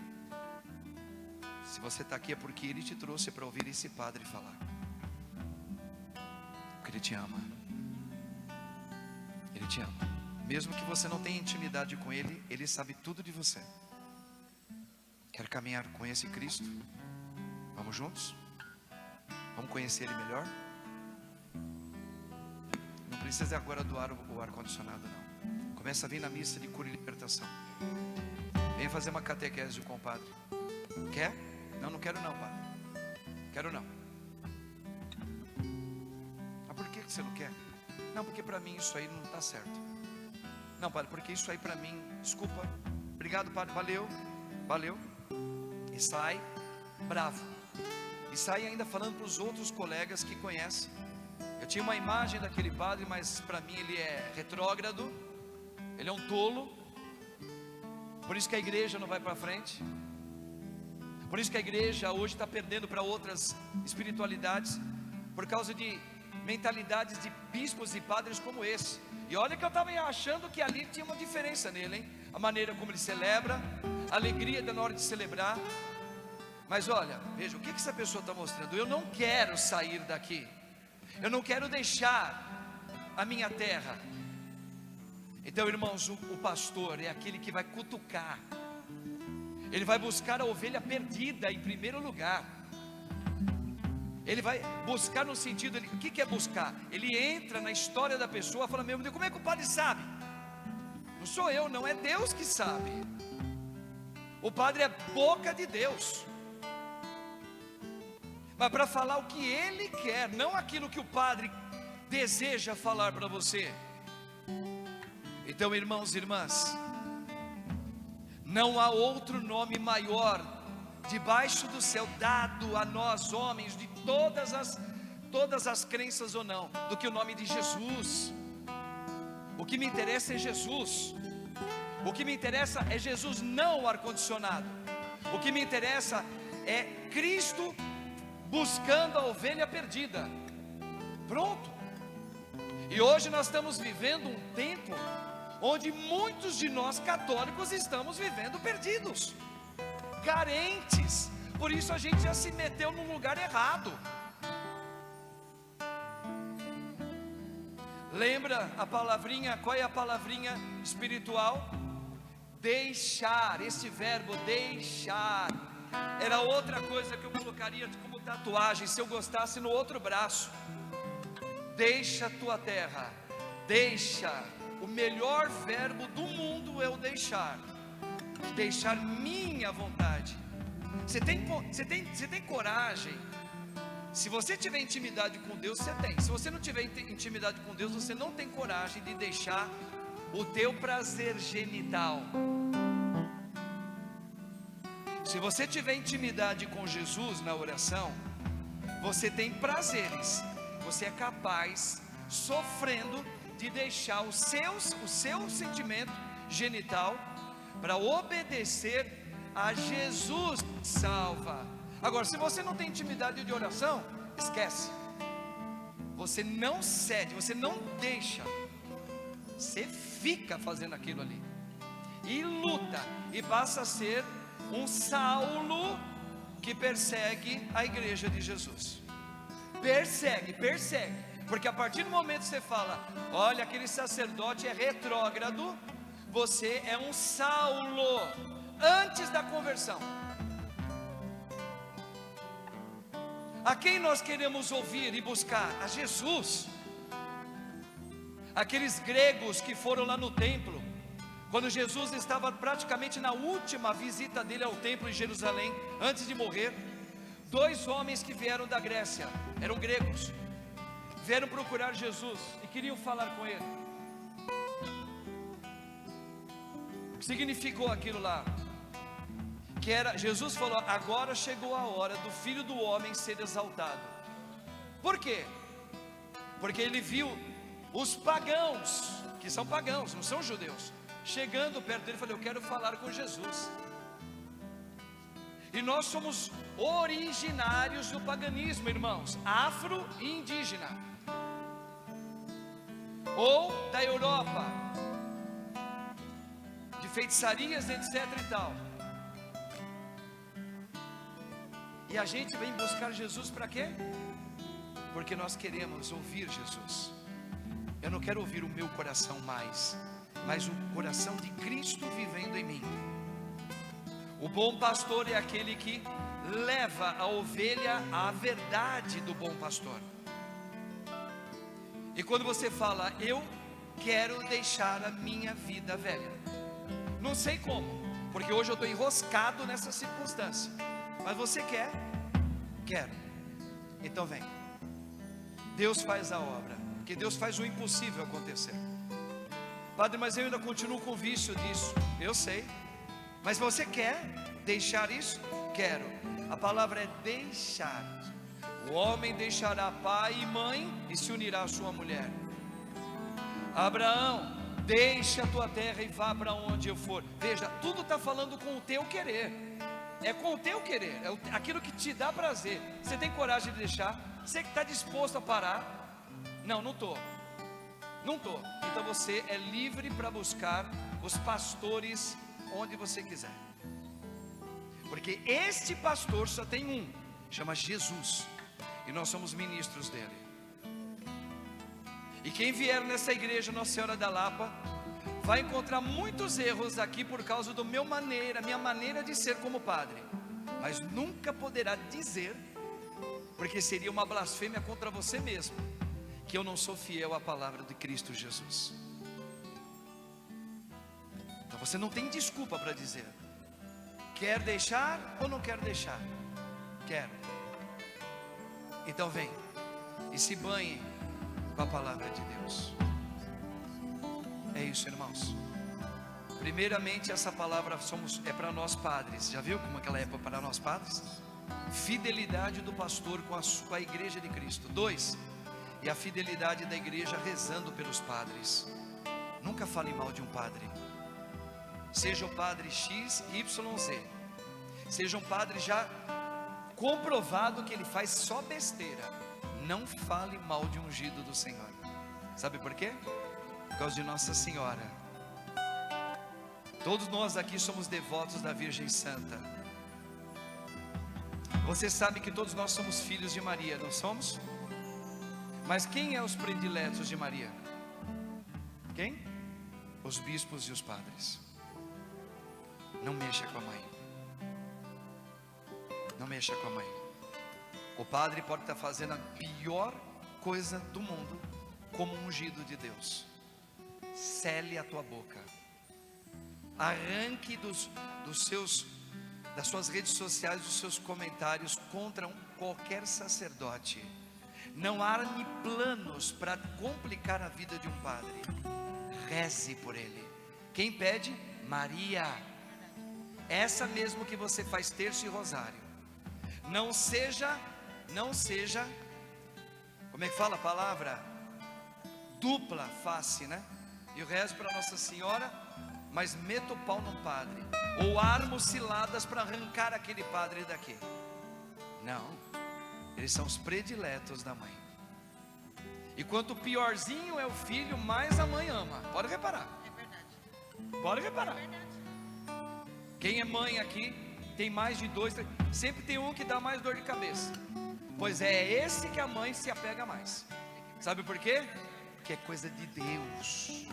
Se você está aqui é porque Ele te trouxe para ouvir esse padre falar. Porque Ele te ama. Ele te ama. Mesmo que você não tenha intimidade com Ele, Ele sabe tudo de você. Quer caminhar com esse Cristo? Vamos juntos? Vamos conhecer Ele melhor? Não precisa agora doar o ar-condicionado não. Começa a vir na missa de cura e libertação. Venha fazer uma catequese com o padre. Quer? Não, não quero não, padre. Quero não. Mas por que você não quer? Não, porque para mim isso aí não está certo. Não, padre, porque isso aí para mim, desculpa. Obrigado, padre, valeu. Valeu. E sai bravo. E sai ainda falando para os outros colegas que conhecem. Eu tinha uma imagem daquele padre, mas para mim ele é retrógrado. Ele é um tolo. Por isso que a igreja não vai para frente. Por isso que a igreja hoje está perdendo para outras espiritualidades, por causa de mentalidades de bispos e padres como esse. E olha que eu estava achando que ali tinha uma diferença nele, hein? A maneira como ele celebra, a alegria na hora de celebrar. Mas olha, veja, o que essa pessoa está mostrando? Eu não quero sair daqui. Eu não quero deixar a minha terra. Então, irmãos, o pastor é aquele que vai cutucar. Ele vai buscar a ovelha perdida em primeiro lugar. Ele vai buscar no sentido, o que é buscar? Ele entra na história da pessoa e fala, meu Deus, como é que o padre sabe? Não sou eu, não, é Deus que sabe. O padre é boca de Deus. Mas para falar o que ele quer, não aquilo que o padre deseja falar para você. Então, irmãos e irmãs, não há outro nome maior debaixo do céu dado a nós homens de todas as crenças ou não, do que o nome de Jesus. O que me interessa é Jesus. O que me interessa é Jesus, não o ar-condicionado. O que me interessa é Cristo buscando a ovelha perdida. Pronto. E hoje nós estamos vivendo um tempo onde muitos de nós católicos estamos vivendo perdidos, carentes. Por isso a gente já se meteu num lugar errado. Lembra a palavrinha, qual é a palavrinha espiritual? Deixar, esse verbo deixar, era outra coisa que eu colocaria como tatuagem, se eu gostasse no outro braço. Deixa a tua terra, deixa. O melhor verbo do mundo é o deixar. Deixar minha vontade. Você tem coragem? Se você tiver intimidade com Deus, você tem. Se você não tiver intimidade com Deus, você não tem coragem de deixar o teu prazer genital. Se você tiver intimidade com Jesus na oração, você tem prazeres. Você é capaz, sofrendo, de deixar o seu sentimento genital para obedecer a Jesus que salva. Agora, se você não tem intimidade de oração, esquece. Você não cede, você não deixa. Você fica fazendo aquilo ali e luta, e passa a ser um Saulo que persegue a igreja de Jesus. Persegue, porque a partir do momento que você fala, olha, aquele sacerdote é retrógrado, você é um Saulo antes da conversão. A quem nós queremos ouvir e buscar? A Jesus. Aqueles gregos que foram lá no templo, quando Jesus estava praticamente na última visita dele ao templo em Jerusalém, antes de morrer, 2 homens que vieram da Grécia, eram gregos, vieram procurar Jesus e queriam falar com ele. O que significou aquilo lá? Que era, Jesus falou: agora chegou a hora do Filho do Homem ser exaltado. Por quê? Porque ele viu os pagãos, que são pagãos, não são judeus, chegando perto dele. Falei: eu quero falar com Jesus. E nós somos originários do paganismo, irmãos, afro e indígena, ou da Europa, de feitiçarias, etc e tal. E a gente vem buscar Jesus para quê? Porque nós queremos ouvir Jesus. Eu não quero ouvir o meu coração mais, mas o coração de Cristo vivendo em mim. O bom pastor é aquele que leva a ovelha à verdade do bom pastor. E quando você fala: eu quero deixar a minha vida velha, não sei como, porque hoje eu estou enroscado nessa circunstância, mas você quer? Quero. Então vem. Deus faz a obra, porque Deus faz o impossível acontecer. Padre, mas eu ainda continuo com vício disso. Eu sei, mas você quer deixar isso? Quero. A palavra é deixar. O homem deixará pai e mãe e se unirá à sua mulher. Abraão, deixa a tua terra e vá para onde eu for. Veja, tudo está falando com o teu querer. É com o teu querer, é aquilo que te dá prazer. Você tem coragem de deixar? Você que está disposto a parar? Não, não estou. Não estou. Então você é livre para buscar os pastores onde você quiser. Porque este pastor só tem um, chama Jesus. E nós somos ministros dele. E quem vier nessa igreja Nossa Senhora da Lapa vai encontrar muitos erros aqui por causa do minha maneira de ser como padre. Mas nunca poderá dizer, porque seria uma blasfêmia contra você mesmo, que eu não sou fiel à palavra de Cristo Jesus. Então você não tem desculpa para dizer: quer deixar ou não quer deixar? Quero. Então vem e se banhe com a palavra de Deus. É isso, irmãos. Primeiramente, essa palavra é para nós padres. Já viu como aquela é para nós padres? Fidelidade do pastor com a igreja de Cristo. 2, e a fidelidade da igreja rezando pelos padres. Nunca fale mal de um padre. Seja o padre X, Y, Z. Seja um padre já comprovado que ele faz só besteira. Não fale mal de um ungido do Senhor. Sabe por quê? Por causa de Nossa Senhora. Todos nós aqui somos devotos da Virgem Santa. Você sabe que todos nós somos filhos de Maria, não somos? Mas quem é os prediletos de Maria? Quem? Os bispos e os padres. Não mexa com a mãe. Não mexa com a mãe. O padre pode estar fazendo a pior coisa do mundo como ungido de Deus. Cele a tua boca. Arranque das suas redes sociais, dos seus comentários contra qualquer sacerdote. Não arme planos para complicar a vida de um padre. Reze por ele. Quem pede? Maria. Essa mesmo que você faz terço e rosário. Não seja, como é que fala a palavra? Dupla face, né? Eu rezo para Nossa Senhora, mas meto o pau num padre, ou armo ciladas para arrancar aquele padre daqui. Não, eles são os prediletos da mãe. E quanto piorzinho é o filho, mais a mãe ama. Pode reparar. É verdade. Pode reparar. É verdade. Quem é mãe aqui tem mais de 2, 3, sempre tem um que dá mais dor de cabeça. Pois é esse que a mãe se apega mais. Sabe por quê? Porque é coisa de Deus.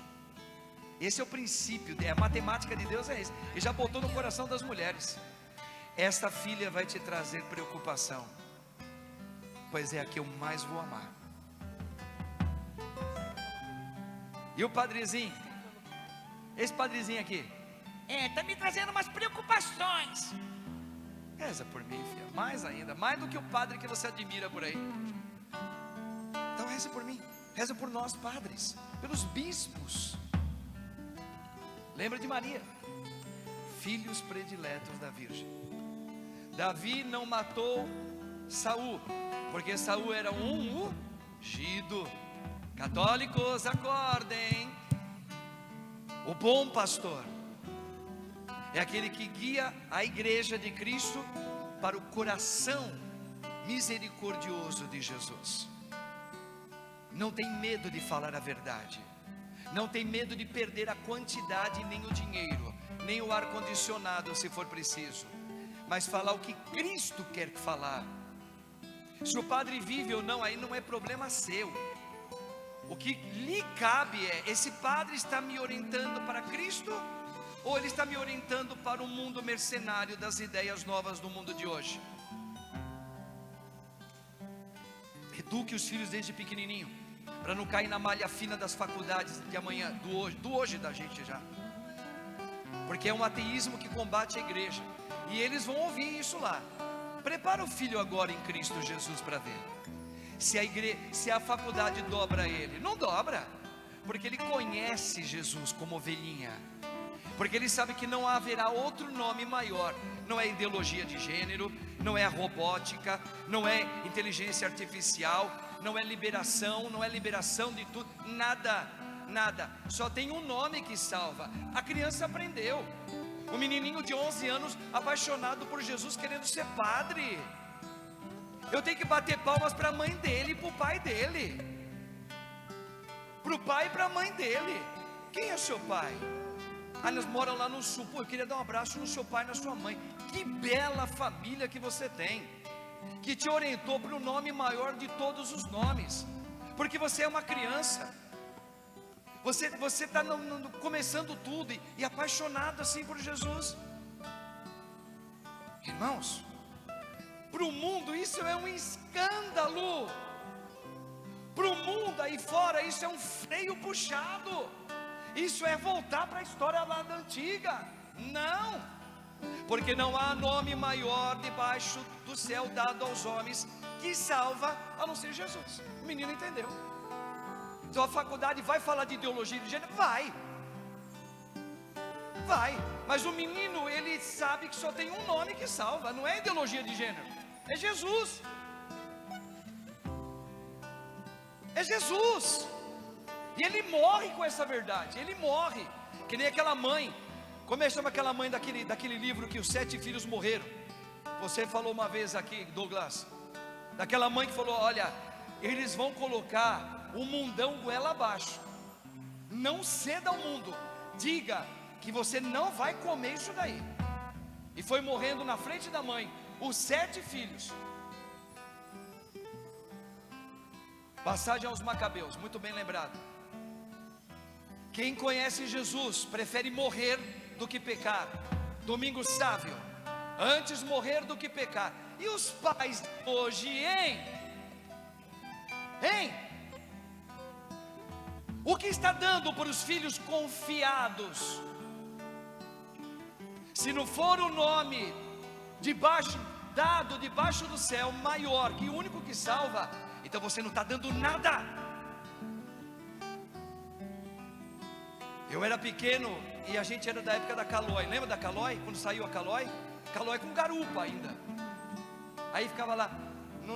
Esse é o princípio, a matemática de Deus é esse. Ele já botou no coração das mulheres. Esta filha vai te trazer preocupação, pois é a que eu mais vou amar. E o padrezinho? Esse padrezinho aqui? Tá me trazendo umas preocupações. Reza por mim, filha. Mais ainda, mais do que o padre que você admira por aí. Então reza por mim. Reza por nós padres, pelos bispos. Lembra de Maria, filhos prediletos da Virgem. Davi não matou Saul, porque Saul era um ungido. Católicos, acordem. O bom pastor é aquele que guia a igreja de Cristo para o coração misericordioso de Jesus. Não tem medo de falar a verdade, não tem medo de perder a quantidade, nem o dinheiro, nem o ar-condicionado se for preciso, mas falar o que Cristo quer falar. Se o padre vive ou não, aí não é problema seu. O que lhe cabe é: esse padre está me orientando para Cristo, ou ele está me orientando para o mundo mercenário das ideias novas do mundo de hoje? Eduque os filhos desde pequenininho, para não cair na malha fina das faculdades de amanhã, do hoje da gente já. Porque é um ateísmo que combate a igreja, e eles vão ouvir isso lá. Prepara o filho agora em Cristo Jesus para ver. Se a faculdade dobra ele, não dobra, porque ele conhece Jesus como ovelhinha, porque ele sabe que não haverá outro nome maior. Não é ideologia de gênero, não é a robótica, não é inteligência artificial, não é liberação, não é liberação de tudo, nada, nada. Só tem um nome que salva. A criança aprendeu. O menininho de 11 anos apaixonado por Jesus, querendo ser padre. Eu tenho que bater palmas para a mãe dele e para o pai dele, para o pai e para a mãe dele. Quem é seu pai? Eles moram lá no sul. Pô, eu queria dar um abraço no seu pai e na sua mãe. Que bela família que você tem, que te orientou para o nome maior de todos os nomes, porque você é uma criança. Você está começando tudo e apaixonado assim por Jesus. Irmãos, para o mundo isso é um escândalo. Para o mundo aí fora isso é um freio puxado. Isso é voltar para a história lá da antiga. Não, porque não há nome maior debaixo do céu dado aos homens que salva, a não ser Jesus. O menino entendeu. Então a faculdade vai falar de ideologia de gênero? Vai, mas o menino, ele sabe que só tem um nome que salva. Não é ideologia de gênero, é Jesus. É Jesus. E ele morre com essa verdade. Ele morre, que nem aquela mãe. Como é que chama aquela mãe daquele livro que os 7 filhos morreram? Você falou uma vez aqui, Douglas, daquela mãe que falou: olha, eles vão colocar o mundão goela abaixo. Não ceda ao mundo, diga que você não vai comer isso daí. E foi morrendo na frente da mãe os 7 filhos. Passagem aos Macabeus, muito bem lembrado. Quem conhece Jesus prefere morrer do que pecar. Domingo Sávio, antes morrer do que pecar. E os pais hoje, hein? O que está dando para os filhos confiados? Se não for o nome dado debaixo do céu maior, que o único que salva, então você não está dando nada. Eu era pequeno e a gente era da época da Calói. Lembra da Calói? Quando saiu a Calói? Calói com garupa ainda. Aí ficava lá,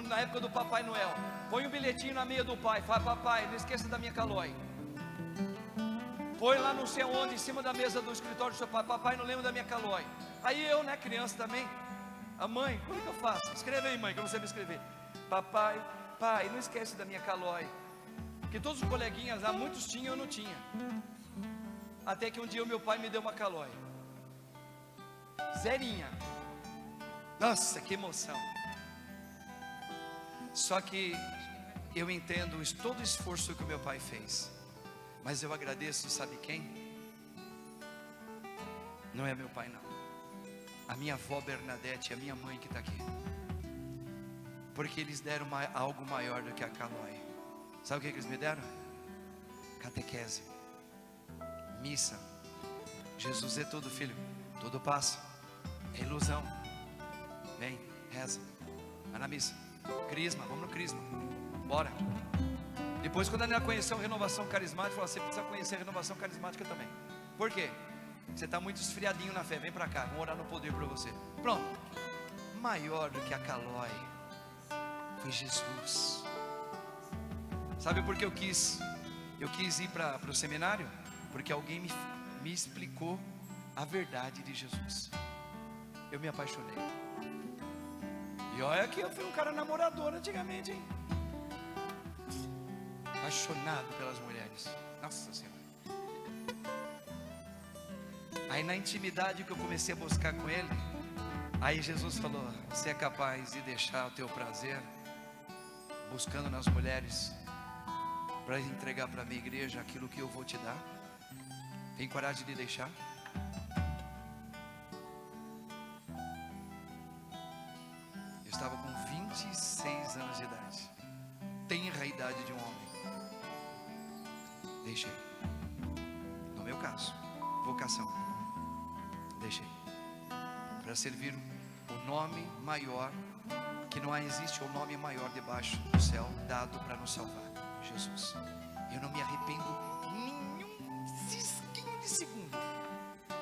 na época do Papai Noel. Põe um bilhetinho na meia do pai. Fala: papai, não esqueça da minha Calói. Põe lá não sei onde, em cima da mesa do escritório do seu pai: papai, não lembra da minha Calói. Aí eu, né, criança também. A mãe: como é que eu faço? Escreve aí, mãe, que eu não sei me escrever. Papai, pai, não esquece da minha Calói. Porque todos os coleguinhas lá, muitos tinham, eu não tinha. Até que um dia o meu pai me deu uma Calói zerinha. Nossa, que emoção. Só que eu entendo todo o esforço que o meu pai fez, mas eu agradeço, sabe quem? Não é meu pai não, a minha avó Bernadette, a minha mãe que está aqui. Porque eles deram algo maior do que a Calói. Sabe o que eles me deram? Catequese. Missa. Jesus é tudo, filho. Tudo passa. É ilusão. Vem, reza. Vai na missa. Crisma, vamos no crisma. Bora. Depois, quando ela conheceu a renovação carismática, falou: você precisa conhecer a renovação carismática também. Por quê? Você está muito esfriadinho na fé. Vem para cá, vamos orar no poder para você. Pronto. Maior do que a Calói foi Jesus. Sabe por que eu quis ir para o seminário? Porque alguém me explicou a verdade de Jesus. Eu me apaixonei. E olha que eu fui um cara namorador antigamente, hein? Apaixonado pelas mulheres. Nossa Senhora. Aí na intimidade que eu comecei a buscar com ele, aí Jesus falou: você é capaz de deixar o teu prazer buscando nas mulheres para entregar para a minha igreja aquilo que eu vou te dar? Tem coragem de deixar? Eu estava com 26 anos de idade, tenra idade de um homem. Deixei. No meu caso, vocação. Deixei para servir o nome maior, que não existe o nome maior debaixo do céu dado para nos salvar: Jesus. Eu não me arrependo nenhum cisquinho de segundo.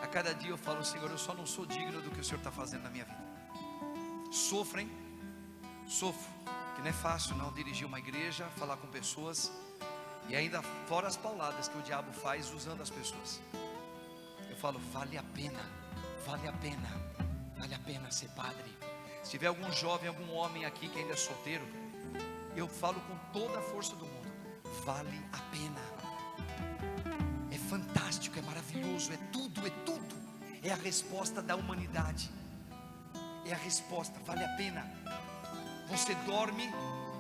A cada dia eu falo: Senhor, eu só não sou digno do que o Senhor está fazendo na minha vida. Sofro, hein? Sofro, que não é fácil não dirigir uma igreja, falar com pessoas, e ainda fora as pauladas que o diabo faz usando as pessoas. Eu falo: vale a pena, vale a pena, vale a pena ser padre. Se tiver algum jovem, algum homem aqui que ainda é solteiro, eu falo com toda a força do mundo: vale a pena. É fantástico, é maravilhoso, é tudo, é tudo. É a resposta da humanidade. É a resposta, vale a pena. Você dorme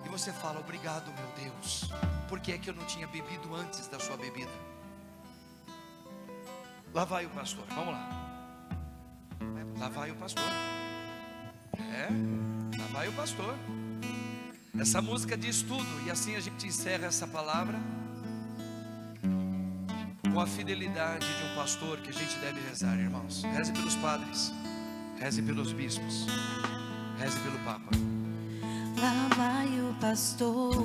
e você fala: obrigado, meu Deus, porque é que eu não tinha bebido antes da sua bebida? Lá vai o pastor, vamos lá. Lá vai o pastor. Lá vai o pastor. Essa música diz tudo. E assim a gente encerra essa palavra com a fidelidade de um pastor que a gente deve rezar, irmãos. Reze pelos padres, reze pelos bispos, reze pelo Papa. Lá vai o pastor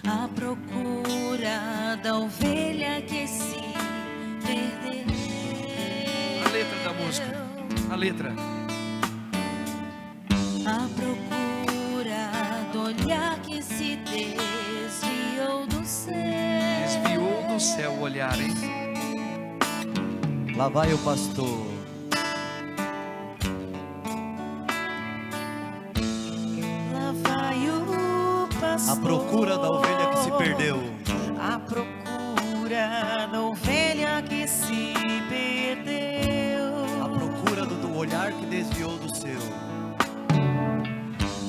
à procura da ovelha que se perdeu. A letra da música, a letra. À procura do olhar que se desviou do céu. Desviou do céu o olhar, hein? Lá vai o pastor. À procura da ovelha que se perdeu. À procura da ovelha que se perdeu. À procura do olhar que desviou do seu.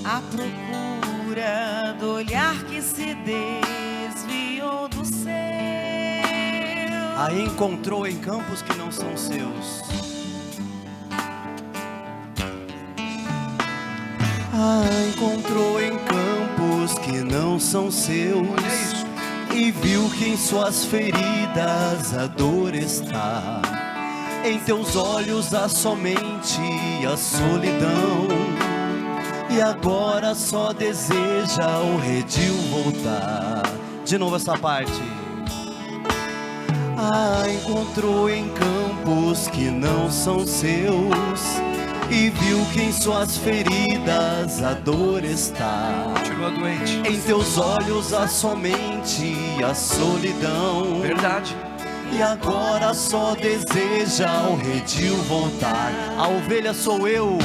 À procura do olhar que se desviou do céu. A encontrou em campos que não são seus. A encontrou em campos que não são seus. Olha isso. E viu que em suas feridas a dor está. Em teus olhos há somente a solidão. E agora só deseja o redil voltar. De novo essa parte. A encontrou em campos que não são seus. E viu que em suas feridas a dor está. Continua doente. Em teus olhos há somente a solidão. Verdade. E agora só deseja o redil voltar. A ovelha sou eu.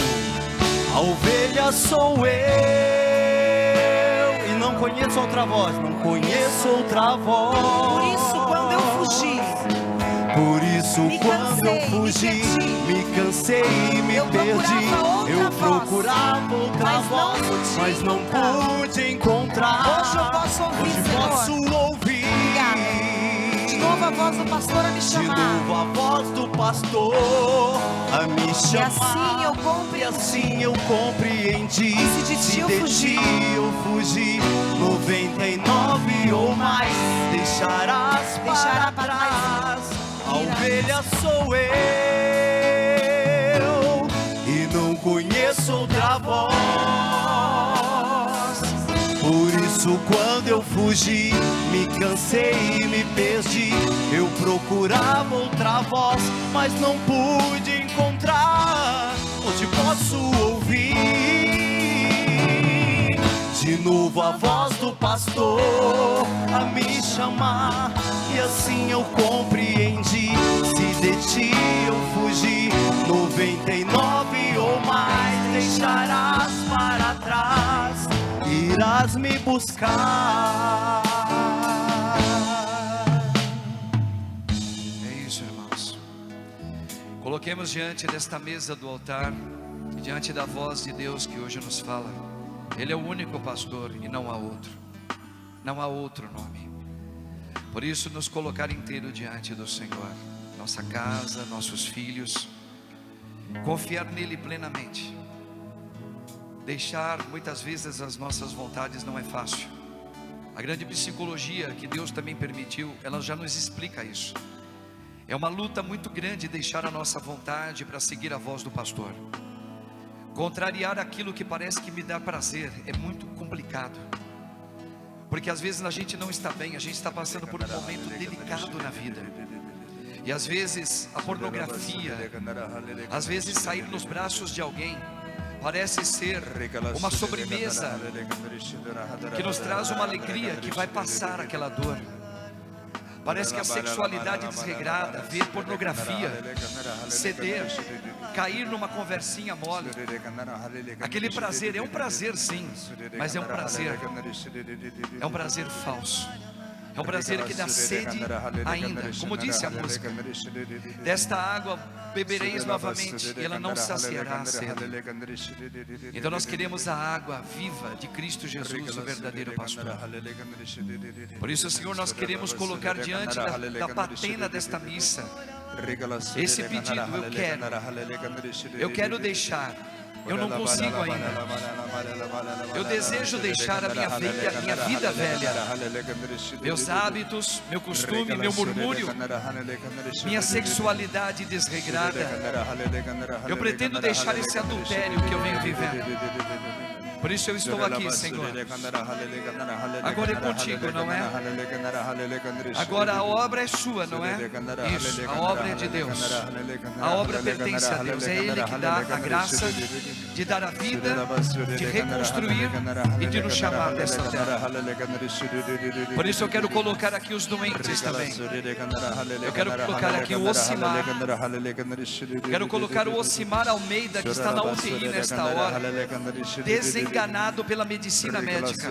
A ovelha sou eu. E não conheço outra voz. Não conheço outra voz. Por isso quando eu fugi, por isso quando eu fugi, me cansei e me perdi. Eu procurava outra voz, mas não pude encontrar. Hoje eu posso ouvir, Hoje Senhor. posso ouvir. De novo a voz do pastor a me De chamar. novo a voz do pastor a a me E chamar. assim eu E compreendi. assim eu compreendi. Se de ti eu fugi, eu fugi, 99 ou mais deixarás Deixará para para trás. A irás. ovelha sou eu e não conheço outra voz. Por isso quando eu fugi, me cansei e me perdi. Eu procurava outra voz, mas não pude encontrar. Hoje posso ouvir de novo a voz do pastor a me chamar. E assim eu compreendi. Se de ti eu fugi, 99 ou mais deixarás para trás. Irás me buscar. É isso, irmãos. Coloquemos diante desta mesa do altar, diante da voz de Deus que hoje nos fala. Ele é o único pastor e não há outro. Não há outro nome. Por isso nos colocar inteiro diante do Senhor, nossa casa, nossos filhos, confiar nele plenamente. Deixar muitas vezes as nossas vontades não é fácil. A grande psicologia que Deus também permitiu, ela já nos explica isso. É uma luta muito grande deixar a nossa vontade para seguir a voz do pastor. Contrariar aquilo que parece que me dá prazer é muito complicado. Porque às vezes a gente não está bem, a gente está passando por um momento delicado na vida. E às vezes a pornografia, às vezes sair nos braços de alguém, parece ser uma sobremesa que nos traz uma alegria que vai passar aquela dor. Parece que a sexualidade desregrada, ver pornografia, ceder, cair numa conversinha mole, aquele prazer é um prazer sim, mas é um prazer falso. É um prazer que dá sede ainda. Como disse a música, desta água bebereis novamente e ela não saciará a sede. Então nós queremos a água viva de Cristo Jesus, o verdadeiro pastor. Por isso, Senhor, nós queremos colocar diante da patena desta missa esse pedido. Eu quero deixar. Eu não consigo ainda. Eu desejo deixar a minha vida velha, meus hábitos, meu costume, meu murmúrio, minha sexualidade desregrada. Eu pretendo deixar esse adultério que eu venho vivendo. Por isso eu estou aqui, Senhor. Agora é contigo, não é? Agora a obra é sua, não é? Isso, a obra é de Deus. A obra pertence a Deus. É Ele que dá a graça de dar a vida, de reconstruir e de nos chamar desta terra. Por isso eu quero colocar aqui os doentes também. Eu quero colocar aqui o Ocimar. Quero colocar o Ocimar Almeida, que está na UTI nesta hora, desenganado pela medicina médica.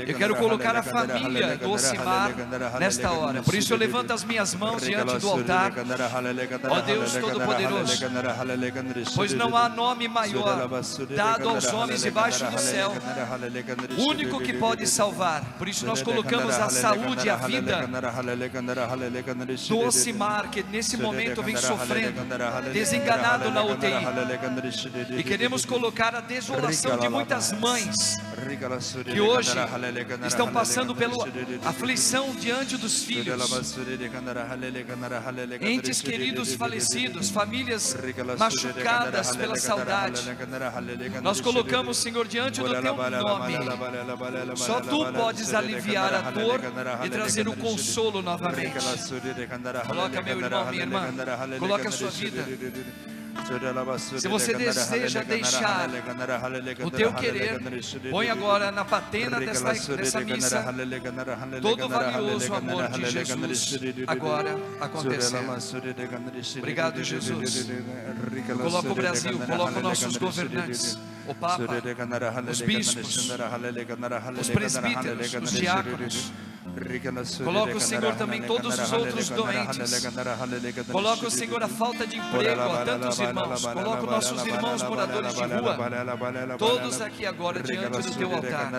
Eu quero colocar a família do Ocimar nesta hora. Por isso eu levanto as minhas mãos diante do altar. Ó Deus Todo-Poderoso, pois não há nome maior dado aos homens debaixo do céu, o único que pode salvar. Por isso nós colocamos a saúde e a vida do Ocimar, que nesse momento vem sofrendo, desenganado na UTI. E queremos colocar a desolação de muitas mães que hoje estão passando pela aflição diante dos filhos, entes queridos falecidos, famílias machucadas pela saudade. Nós colocamos, Senhor, diante do Teu nome. Só Tu podes aliviar a dor e trazer o consolo novamente. Coloca, meu irmão, minha irmã, coloca a sua vida. Se você deseja deixar o teu querer, põe agora na patena dessa missa todo o valioso amor de Jesus agora acontecendo. Obrigado, Jesus. Eu coloco o Brasil, coloco nossos governantes, o Papa, os bispos, os presbíteros, os diáconos, Coloca o Senhor também todos os outros doentes. Coloca o Senhor a falta de emprego a tantos irmãos. Coloca os nossos irmãos moradores de rua. Todos aqui agora diante do teu altar.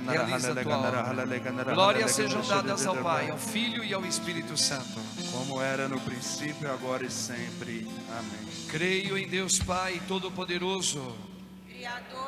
Realiza a tua obra. Glórias sejam dadas ao Pai, ao Filho e ao Espírito Santo. Como era no princípio, agora e sempre. Amém. Creio em Deus Pai Todo-Poderoso, Criador